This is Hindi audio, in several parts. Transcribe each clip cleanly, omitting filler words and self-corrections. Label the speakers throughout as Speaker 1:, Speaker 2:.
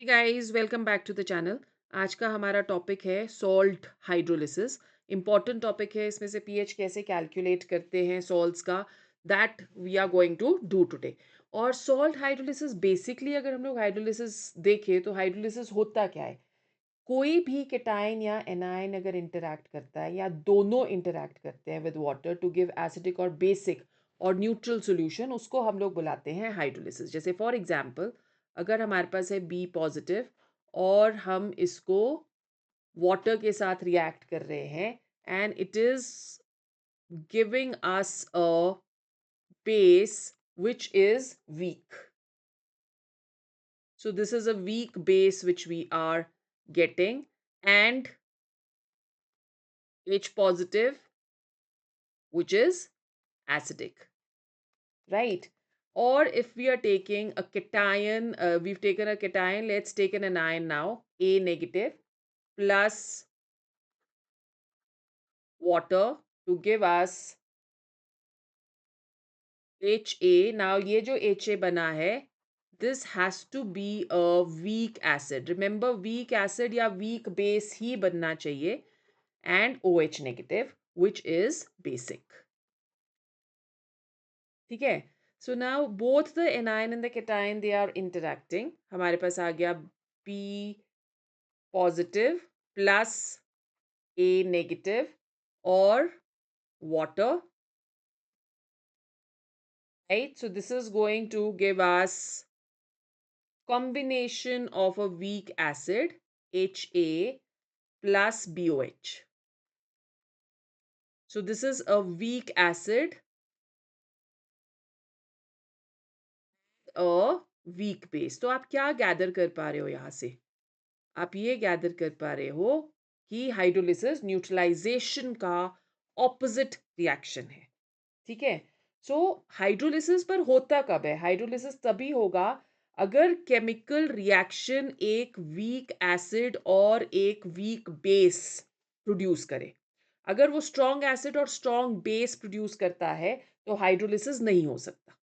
Speaker 1: Guys welcome back to the channel. आज का हमारा टॉपिक है सॉल्ट हाइड्रोलिसिस। इंपॉर्टेंट टॉपिक है। इसमें से पीएच कैसे कैलकुलेट करते हैं सॉल्ट्स का, that we are going to do today. और सॉल्ट हाइड्रोलिसिस बेसिकली अगर हम लोग हाइड्रोलिसिस देखें तो हाइड्रोलिसिस होता क्या है। कोई भी केटाइन या एनाइन अगर इंटरैक्ट करता है या दोनों इंटरैक्ट करते हैं with water to give acidic और बेसिक और न्यूट्रल सॉल्यूशन, उसको हम लोग बुलाते हैं हाइड्रोलिसिस। जैसे फॉर एग्जांपल, अगर हमारे पास है बी पॉजिटिव और हम इसको वाटर के साथ रिएक्ट कर रहे हैं and it is giving us a base which is weak. So this is a weak base which we are getting, and H positive which is acidic, right? Or if we are taking a cation, we've taken a cation, let's take an anion now, A negative plus water to give us HA. Now ये जो HA बना है, this has to be a weak acid. Remember weak acid या weak base ही बनना चाहिए, and OH negative which is basic. ठीक है. So now both the anion and the cation they are interacting. हमारे पास आ गया B positive plus A negative or water, right? So this is going to give us combination of a weak acid HA plus BOH. So this is a weak acid, a weak base. तो आप क्या गैदर कर पा रहे हो यहाँ से? आप ये गैदर कर पा रहे हो कि हाइड्रोलिसिस न्यूट्रलाइजेशन का ऑपोजिट रिएक्शन है। ठीक है। सो हाइड्रोलिसिस पर होता कब है? हाइड्रोलिसिस तभी होगा अगर केमिकल रिएक्शन एक वीक एसिड और एक वीक बेस प्रोड्यूस करे। अगर वो स्ट्रॉन्ग एसिड और स्ट्रॉन्ग बेस प्रोड्यूस करता है तो हाइड्रोलिसिस नहीं हो सकता,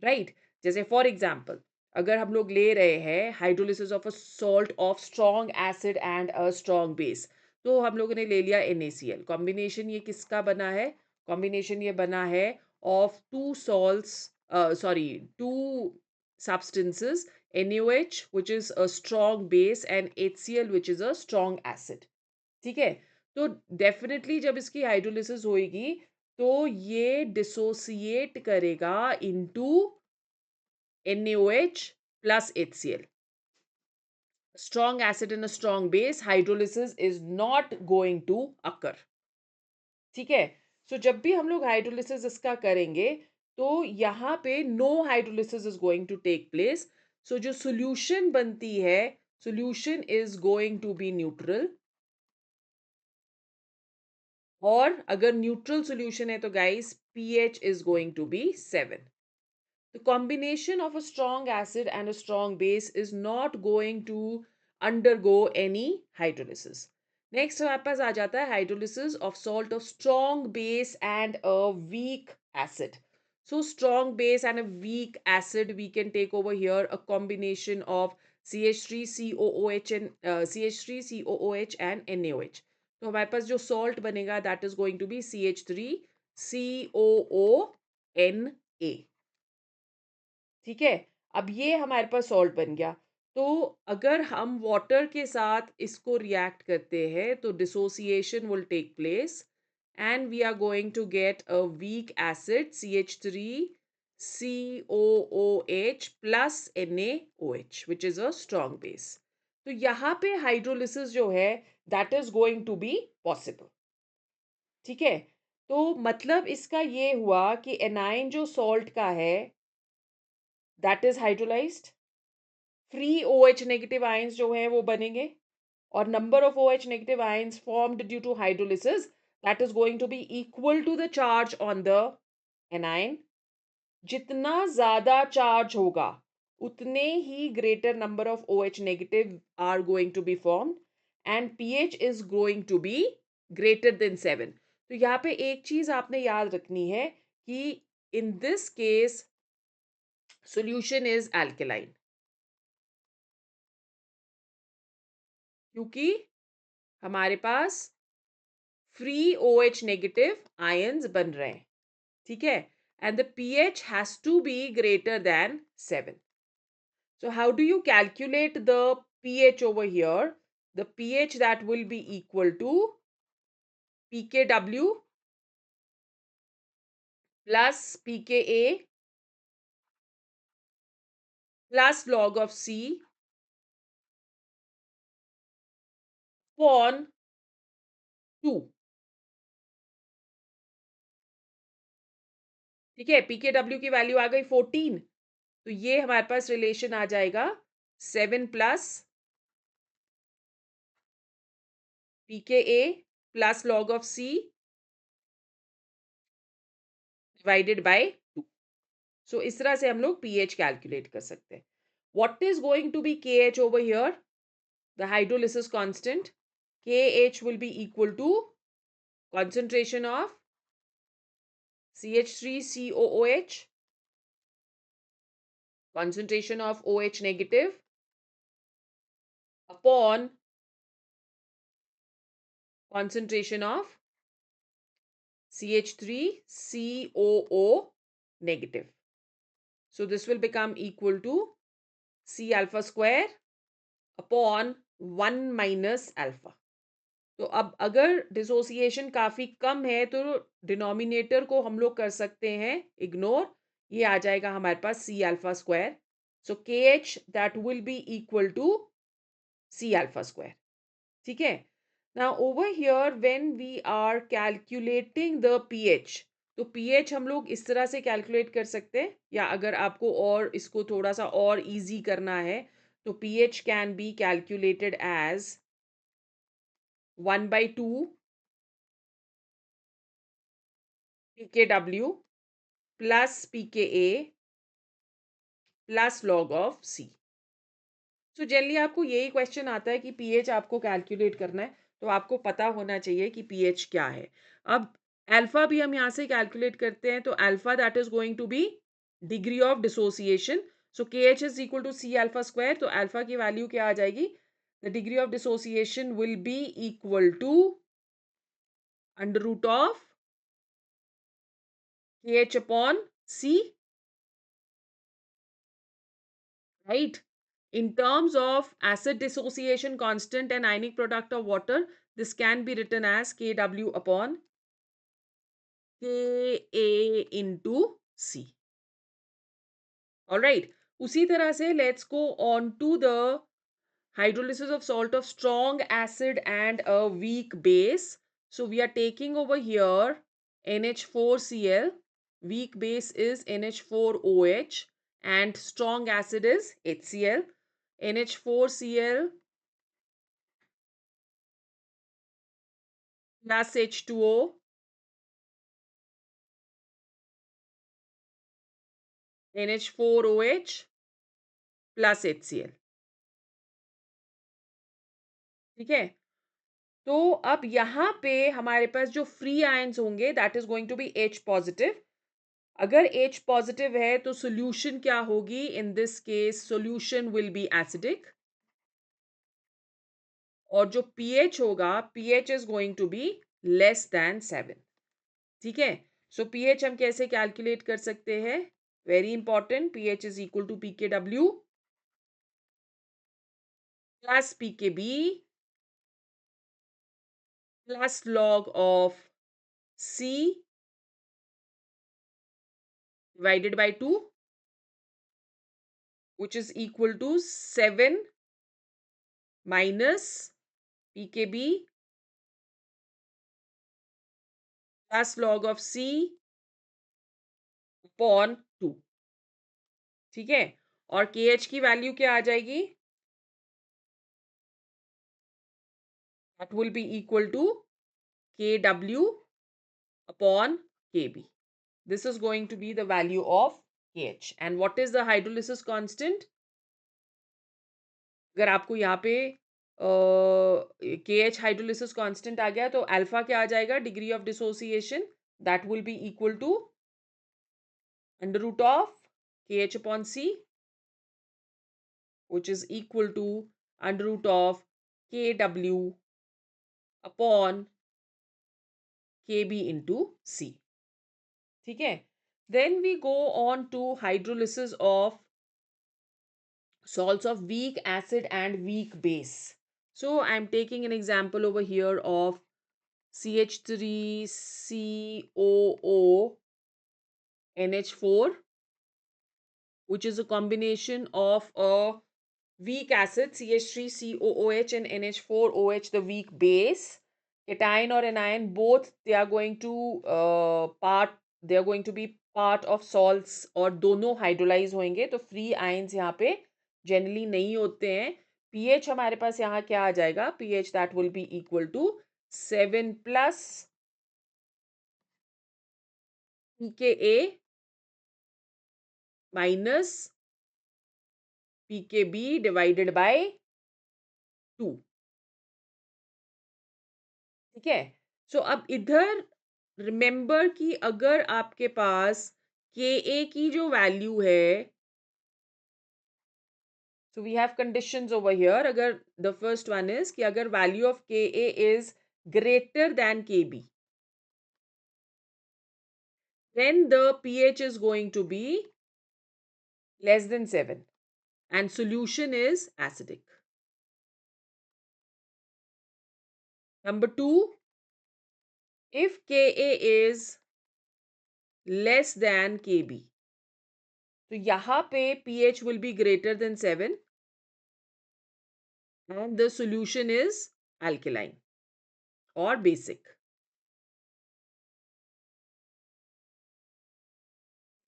Speaker 1: राइट? जैसे फॉर एग्जाम्पल, अगर हम लोग ले रहे हैं hydrolysis of a salt of strong acid and a strong base, तो हम लोगों ने ले लिया NaCl। कॉम्बिनेशन ये किसका बना है? कॉम्बिनेशन ये बना है of two salts, sorry, two substances, NaOH which is a strong base and HCl which is a strong acid। ठीक है। तो डेफिनेटली जब इसकी हाइड्रोलिसिस होएगी तो ये डिसोसिएट करेगा into NaOH plus HCl. Strong acid and a strong base, hydrolysis is not going to occur. ठीक है। सो जब भी हम लोग हाइड्रोलिसिस इसका करेंगे तो यहाँ पे no hydrolysis is going to take place. So जो सॉल्यूशन बनती है, solution is going to be neutral. और अगर न्यूट्रल सॉल्यूशन है तो guys pH is going to be 7. The combination of a strong acid and a strong base is not going to undergo any hydrolysis. Next हमारे पास आ जाता है hydrolysis of salt of strong base and a weak acid. So strong base and a weak acid, we can take over here a combination of CH3COOH and CH3COOH and NaOH. तो हमारे पास जो salt बनेगा that is going to be CH3COONA। ठीक है। अब ये हमारे पास सॉल्ट बन गया। तो अगर हम वाटर के साथ इसको रिएक्ट करते हैं तो dissociation will take place and we are going to get a weak acid CH3COOH plus NaOH which is a strong base. तो यहाँ पे हाइड्रोलिसिस जो है that is going to be possible. ठीक है। तो मतलब इसका ये हुआ कि एनाइन जो सॉल्ट का है that is hydrolysed. Free OH negative ions जो हैं वो बनेंगे और number of OH negative ions formed due to hydrolysis that is going to be equal to the charge on the anion. जितना ज्यादा चार्ज होगा उतने ही greater number of OH negative are going to be formed and pH is going to be greater than 7। तो यहाँ पे एक चीज आपने याद रखनी है कि in this case solution is alkaline। क्योंकि हमारे पास फ्री OH नेगेटिव आयंस बन रहे हैं, ठीक है, and the pH has to be greater than 7. So how do you calculate the pH over here? The pH that will be equal to pKw plus pKa plus log of C upon 2. ठीक है, pKw की वैल्यू आ गई 14, तो ये हमारे पास रिलेशन आ जाएगा 7 plus pKa plus log of C divided by 2. सो इस तरह से हम लोग pH कैलकुलेट कर सकते हैं. What is going to be KH over here? The hydrolysis constant. KH will be equal to concentration of CH3COOH, concentration of OH negative upon concentration of CH3COO negative. So this will become equal to C alpha square upon 1 minus alpha. तो अब अगर डिसोसिएशन काफी कम है तो डिनोमिनेटर को हम लोग कर सकते हैं इग्नोर. ये आ जाएगा हमारे पास C alpha square. So KH that will be equal to C alpha square. ठीक है. Now over here when we are calculating the pH, तो pH हम लोग इस तरह से कैलकुलेट कर सकते हैं, या अगर आपको और इसको थोड़ा सा और इजी करना है तो pH can be calculated as 1/2 pKw plus pKa plus log of C. तो जनरली आपको यही क्वेश्चन आता है कि pH आपको कैलकुलेट करना है, तो आपको पता होना चाहिए कि pH क्या है. अब अल्फा भी हम यहाँ से कैलकुलेट करते हैं, तो alpha that is going to be degree of dissociation. So KH is equal to C alpha square. तो अल्फा की वैल्यू क्या आ जाएगी? The degree of dissociation will be equal to under root of KH upon C, right? In terms of acid dissociation constant and ionic product of water, this can be written as Kw upon Ka into C. All right. उसी तरह से let's go on to the hydrolysis of salt of strong acid and a weak base. So we are taking over here NH4Cl. Weak base is NH4OH and strong acid is HCl. NH4Cl plus H2O NH4OH plus HCl. ठीक है. तो अब यहाँ पे हमारे पास जो फ्री आयंस होंगे that is going to be H positive. अगर H पॉजिटिव है तो सोल्यूशन क्या होगी? In this case solution will be acidic, और जो pH होगा pH is going to be less than 7. ठीक है. सो pH हम कैसे कैलकुलेट कर सकते हैं? Very important. pH is equal to pKw plus pKb plus log of C divided by 2, which is equal to 7 minus pKb plus log of C upon 2. ठीक है. और KH की वैल्यू क्या आ जाएगी? That will be equal to Kw upon Kb. This is going to be the value of KH. And what is the hydrolysis constant? अगर आपको यहाँ पे KH हाइड्रोलिसिस कांस्टेंट आ गया तो अल्फा क्या आ जाएगा? Degree of dissociation. That will be equal to under root of KH upon C, which is equal to under root of KW upon KB into C. ठीक है. Then we go on to hydrolysis of salts of weak acid and weak base. So I'm taking an example over here of CH3COO NH4, which is a combination of a weak acid CH3COOH and NH4OH, the weak base. Cation or anion, both they are going to be part of salts, और दोनों हाइड्रोलाइज होंगे, तो फ्री आयंस यहाँ पे जनरली नहीं होते हैं. पीएच हमारे पास यहाँ क्या आ जाएगा? PH that will be equal to 7+ pKa minus pKb divided by 2. ठीक है. सो अब इधर रिमेंबर कि अगर आपके पास के की जो वैल्यू है, so we have conditions over here. अगर द फर्स्ट वन इज कि अगर value of K is greater than K B, then the pH is going to be less than 7 and solution is acidic. Number 2, if Ka is less than Kb, तो यहाँ पे pH will be greater than 7 and the solution is alkaline or basic.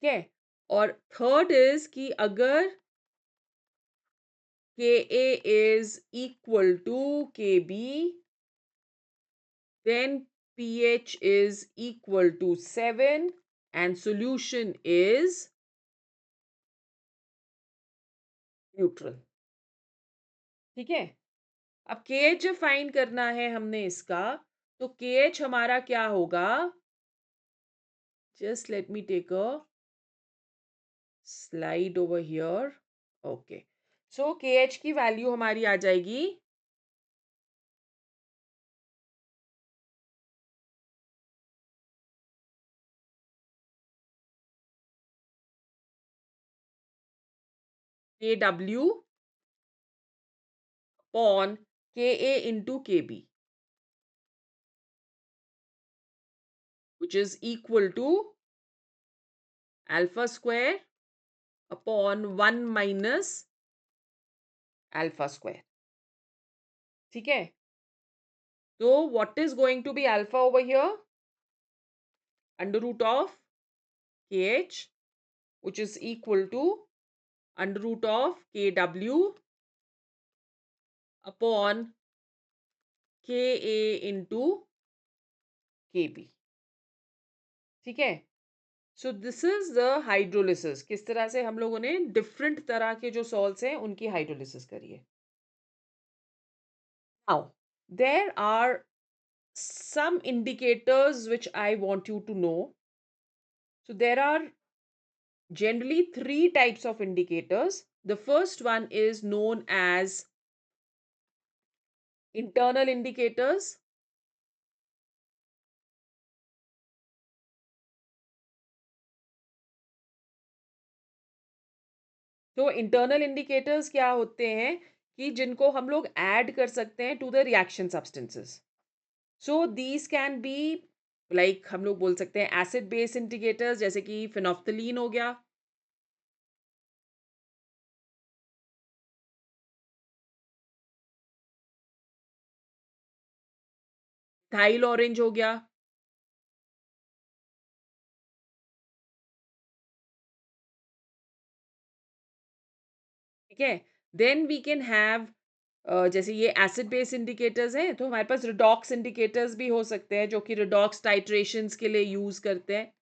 Speaker 1: ठीक है. और थर्ड इज कि अगर Ka is equal to Kb, then pH is equal to 7 and solution is neutral. ठीक है. अब KH जब फाइंड करना है हमने इसका, तो KH हमारा क्या होगा? Just let me take a slide over here. Okay. So KH की वैल्यू हमारी आ जाएगी KW upon Ka into Kb, which is equal to alpha square upon 1 minus alpha square. ठीक है. तो what is going to be alpha over here? Under root of KH, which is equal to under root of KW upon Ka into Kb. ठीक है. So this is the hydrolysis. किस तरह से हम लोगों ने डिफरेंट तरह के जो सॉल्ट्स हैं उनकी हाइड्रोलिसिस करी है. Now there are some indicators which I want you to know. So there are generally three types of indicators. The first one is known as internal indicators. तो इंटरनल इंडिकेटर्स क्या होते हैं कि जिनको हम लोग ऐड कर सकते हैं to the reaction substances. So these can be like हम लोग बोल सकते हैं एसिड बेस इंडिकेटर्स, जैसे कि फिनोफ्थलीन हो गया, थाइल ऑरेंज हो गया. ठीक है. देन वी कैन हैव जैसे ये एसिड बेस इंडिकेटर्स हैं, तो हमारे पास रिडॉक्स इंडिकेटर्स भी हो सकते हैं जो कि रिडॉक्स टाइट्रेशंस के लिए यूज करते हैं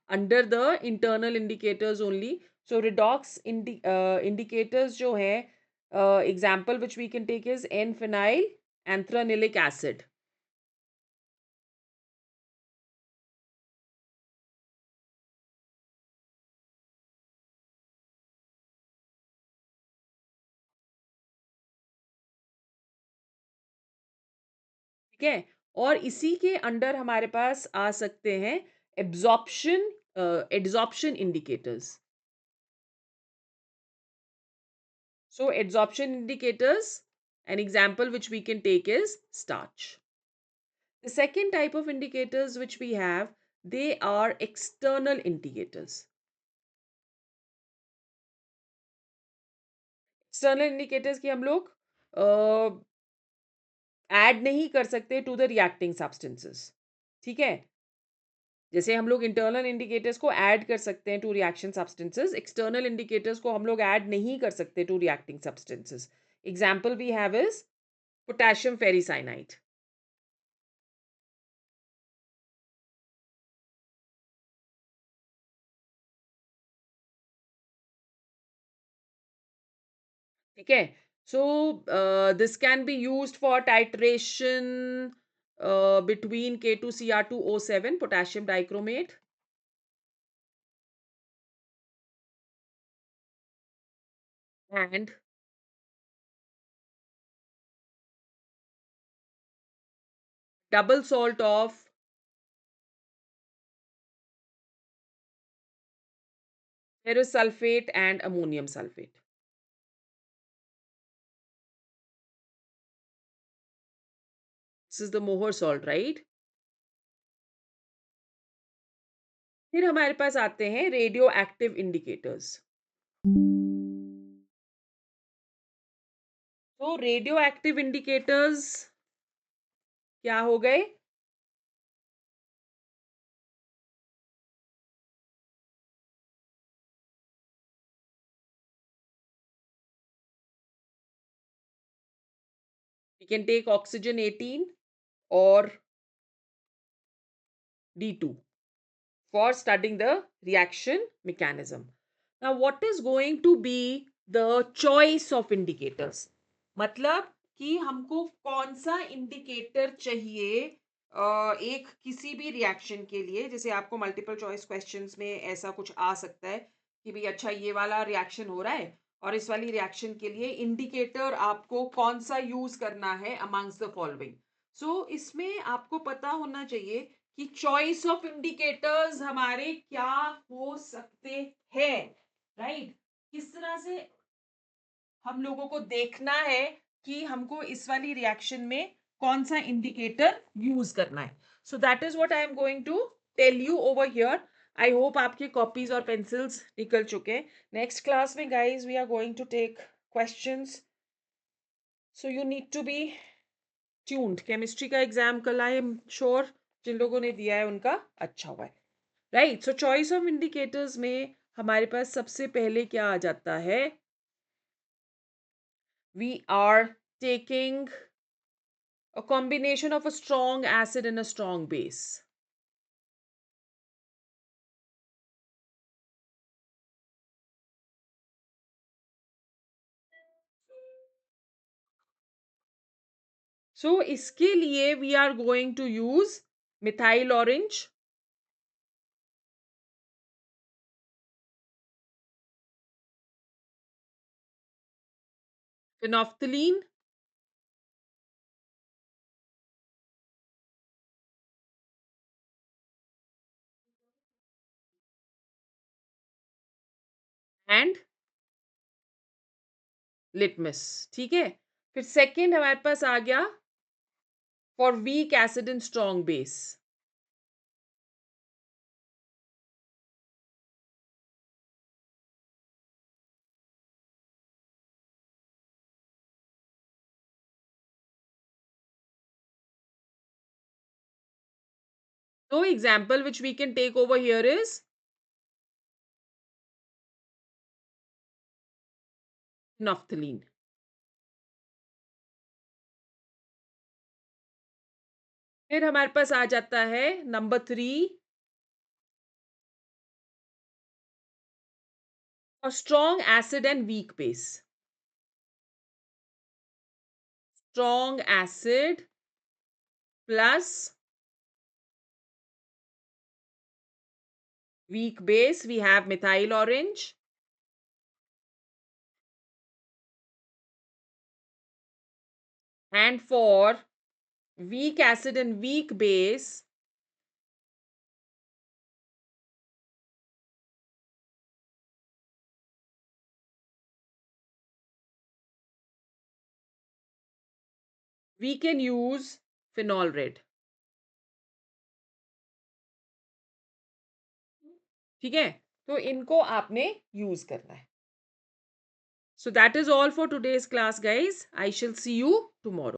Speaker 1: under the internal indicators only. So redox indicators जो है, example which we can take is an phenyl anthranilic acid. ठीक है? और इसी के अंडर हमारे पास आ सकते हैं absorption adsorption indicators. So adsorption indicators, an example which we can take is starch. The second type of indicators which we have, they are external indicators. External indicators की हम लोग ऐड नहीं कर सकते टू द रिएक्टिंग सब्सटेंसेस. ठीक है? जैसे हम लोग इंटरनल इंडिकेटर्स को ऐड कर सकते हैं to reaction substances, external indicators को हम लोग ऐड नहीं कर सकते to reacting substances. Example we have is potassium ferricyanide. ठीक है? So this can be used for titration between K2Cr2O7 potassium dichromate and double salt of ferrous sulfate and ammonium sulfate. This is the Mohr salt, right? फिर हमारे पास आते हैं रेडियो एक्टिव इंडिकेटर्स. तो रेडियो एक्टिव इंडिकेटर्स क्या हो गए? We can take oxygen 18 or D2 for studying the reaction mechanism. Now, what is going to be the choice of indicators? मतलब कि हमको कौन सा इंडिकेटर चाहिए एक किसी भी रिएक्शन के लिए. जैसे आपको मल्टीपल चॉइस क्वेश्चंस में ऐसा कुछ आ सकता है कि भाई अच्छा ये वाला रिएक्शन हो रहा है और इस वाली रिएक्शन के लिए इंडिकेटर आपको कौन सा यूज करना है अमंग्स द फॉलोइंग. सो इसमें आपको पता होना चाहिए कि चॉइस ऑफ इंडिकेटर्स हमारे क्या हो सकते हैं. राइट? किस तरह से हम लोगों को देखना है कि हमको इस वाली रिएक्शन में कौन सा इंडिकेटर यूज करना है. So that is what I am going to tell you over here. I hope आपके कॉपीज और पेंसिल्स निकल चुके. नेक्स्ट क्लास में guys we are going to take questions. So you need to be tuned. Chemistry का एग्जाम कल आई एम श्योर जिन लोगों ने दिया है उनका अच्छा हुआ है. Right? So choice of indicators में हमारे पास सबसे पहले क्या आ जाता है? We are taking a combination of a strong acid and a strong base. So इसके लिए we are going to use methyl orange, phenolphthalein, and litmus. ठीक है? फिर सेकेंड हमारे पास आ गया for weak acid and strong base. So example which we can take over here is phenolphthalein. फिर हमारे पास आ जाता है number 3 for strong acid and weak base. Strong acid plus weak base, we have methyl orange. And for weak acid and weak base, we can use phenol red. ठीक है, तो इनको आपने यूज करना है. So that is all for today's class, guys. I shall see you tomorrow.